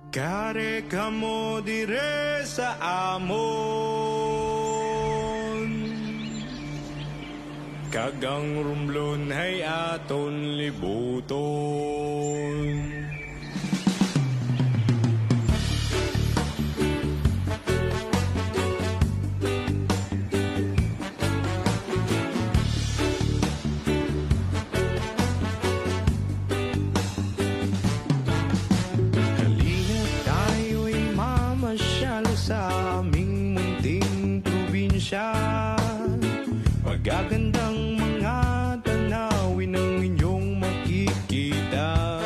Kare kamo dire sa amon, kagang rumblon hay aton libuton. Magagandang mga tanawin ang inyong makikita,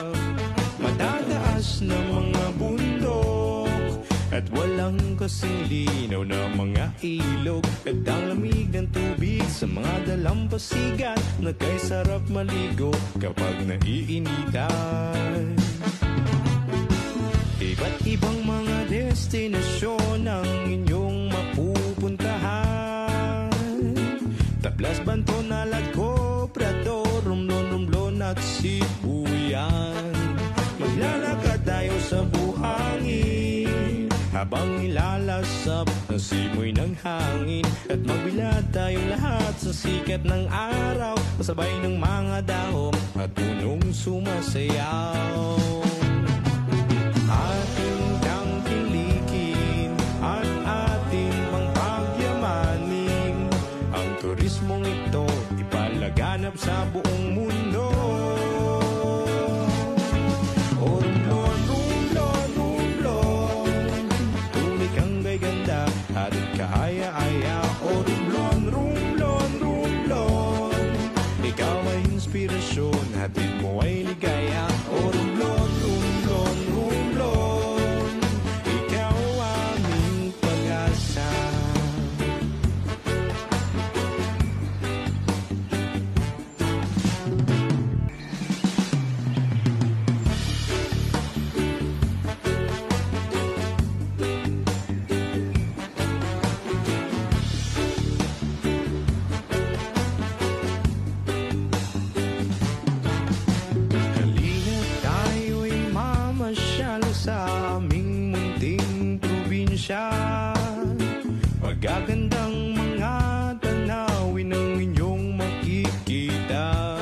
matataas na mga bundok at walang kasing linaw na mga ilog, at ang lamig ng tubig sa mga dalampasigan na kay sarap maligo kapag naiinitan. Iba't ibang mga destinasyon ang inyong mapupuntahan, Tablas, Banton, Naladco, Prado, Romblon at Sibuyan. Maglalakad tayo sa buhangin habang nilalasap ang simoy ng hangin, at magbilad tayong lahat sa sikat ng araw, kasabay ng mga dahon at punong sumasayaw. Ating tangkilikin at ating pangpagyamanin ang turismong ito, ipalaganap sa buong mundo. O Romblon, Romblon, Romblon, tunay kang ganda at kaaya-aya. O Romblon, Romblon, Romblon, ikaw ay inspirasyon, hatid mo ay ligaya. O Romblon, Romblon, Romblon, ikaw aming pag-asa. Magagandang mga tanawin ang inyong makikita,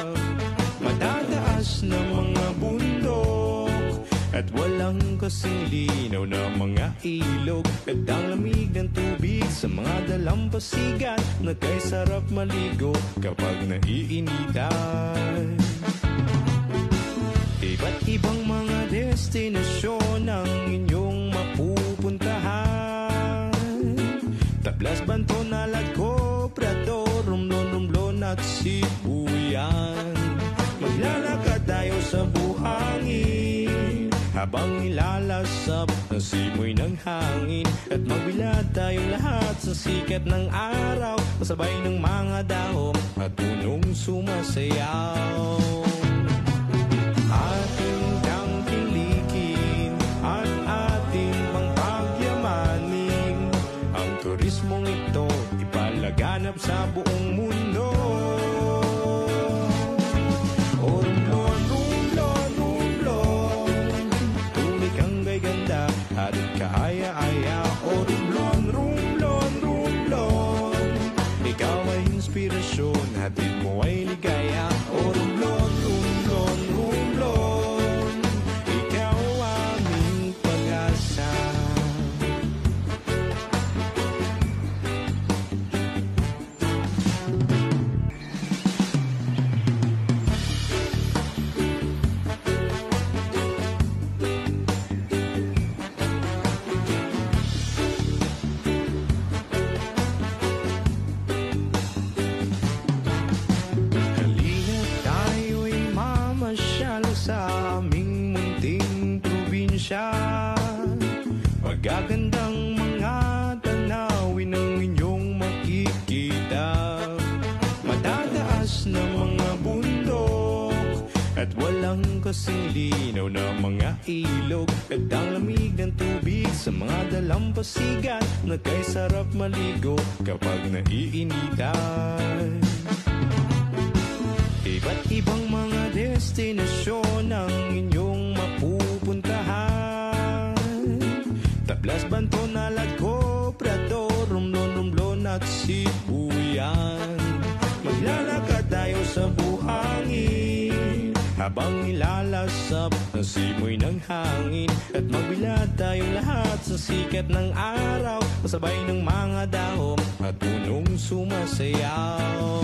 matataas na mga bundok at walang kasing linaw na mga ilog, at ang lamig ng tubig sa mga dalampasigan na kay sarap maligo kapag naiinitan. Iba't ibang mga destinasyon ang inyong mapupuntahan, Tablas, Banton, Naladco, Prado, Romblon at Sibuyan. Maglalakad tayo sa buhangin habang nilalasap ang simoy ng hangin, at magbilad tayong lahat sa sikat ng araw, kasabay ng mga dahon at punong sumasayaw. Ating tangkilikin at ating pangpagyamanin ang turismong ito, ipalaganap sa buong mundo. O Romblon, Romblon, Romblon, tunay kang ganda at kaaya-aya. O Romblon, Romblon, Romblon, ikaw ay inspirasyon, hatid mo ay ligaya. O Romblon, Romblon, Romblon, ikaw aming pag-asa. Magagandang mga tanawin ang inyong makikita, matataas na mga bundok at walang kasing linaw na mga ilog, at ang lamig ng tubig sa mga dalampasigan na kay sarap maligo kapag naiinitan. Iba't ibang mga destinasyon ang inyong mapupuntahan, sibuyan. Maglalakad tayo sa buhangin habang nilalasap ang simoy ng hangin. At magbilad tayong lahat sa sikat ng araw, kasabay ng mga dahon at punong sumasayaw.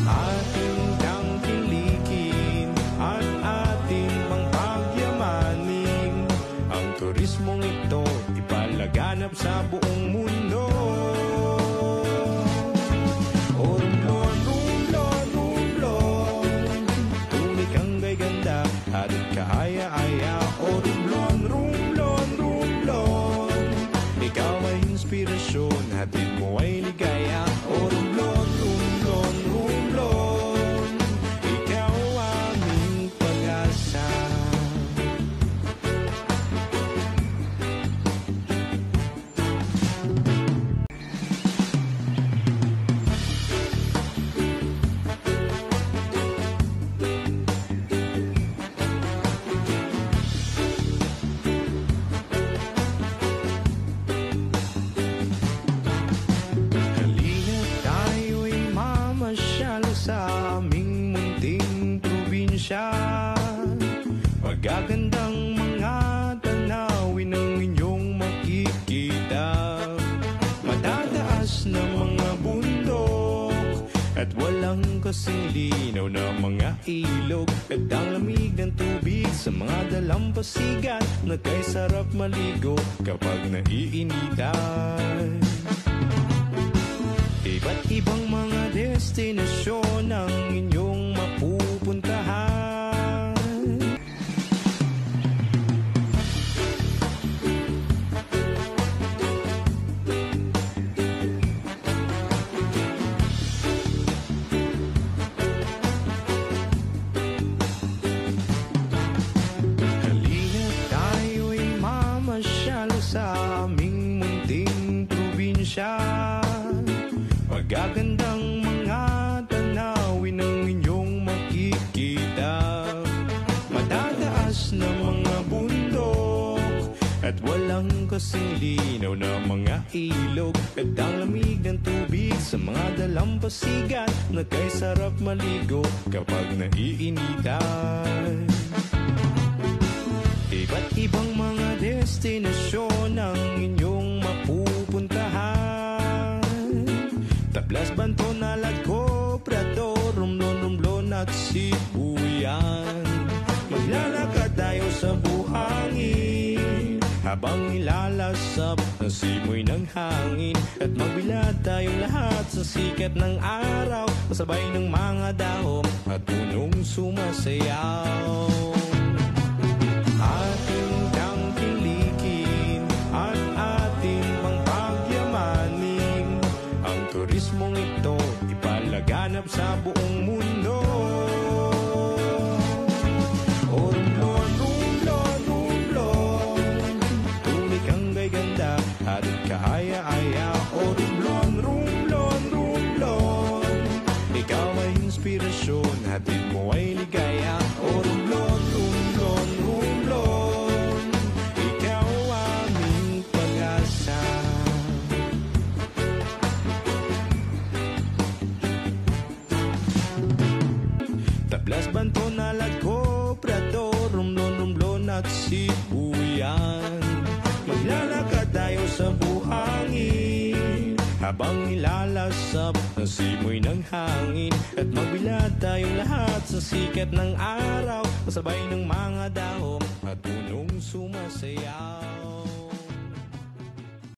Ating tangkilikin at ating pangpagyamanin ang turismong ito, ipalaganap sa buong mundo. Hatid kaaya-aya, o rumblon, rumblon, rumblon. Ikaw ay inspirasyon, hatid mo ay ligaya. O rumblon, rumblon, rumblon. Ikaw aming pag-asa. Sa aming munting probinsya, magagandang mga tanawin ang inyong makikita. Matataas na mga bundok at walang kasing linaw na mga ilog. At ang lamig ng tubig sa mga dalampasigan, na kay sarap maligo kapag naiinitan. Iba't ibang mga destinasyon ang inyong mapupuntahan. Halina tayo'y mamasyal sa aming munting probinsya. Magagandang mga tanawin ang inyong makikita. Matataas na mga bundok at walang kasing linaw na mga ilog. At ang lamig ng tubig sa mga dalampasigan, na kay sarap maligo kapag naiinitan. Iba't ibang mga destinasyon ang inyong mapupuntahan. Tablas, Banton, Naladco, Prado, Romblon, Romblon at Sibuyan. Maglalakad tayo sa buhangin habang nilalasap ang simoy ng hangin. At magbilad tayong lahat sa sikat ng araw, kasabay ng mga dahon at punong sumasayaw. Ating tangkilikin at ating pangpagyamanin ang turismong ito, ipalaganap sa buong mundo. O rumblon, rumblon, rumblon, tunay kang ganda, hatid kaaya-aya. O rumblon, rumblon, rumblon, ikaw ay inspirasyon, hatid mo ay ligaya. O rumblon, rumblon, rumblon, ikaw aming pag-asa. Tablas, Banton, Naladco, Prado, Romblon, Romblon at Sibuyan. Maglalakad tayo sa buhangin habang nilalasap ang simoy ng hangin. At magbilad tayong lahat sa sikat ng araw, kasabay ng mga dahon at punong sumasayaw.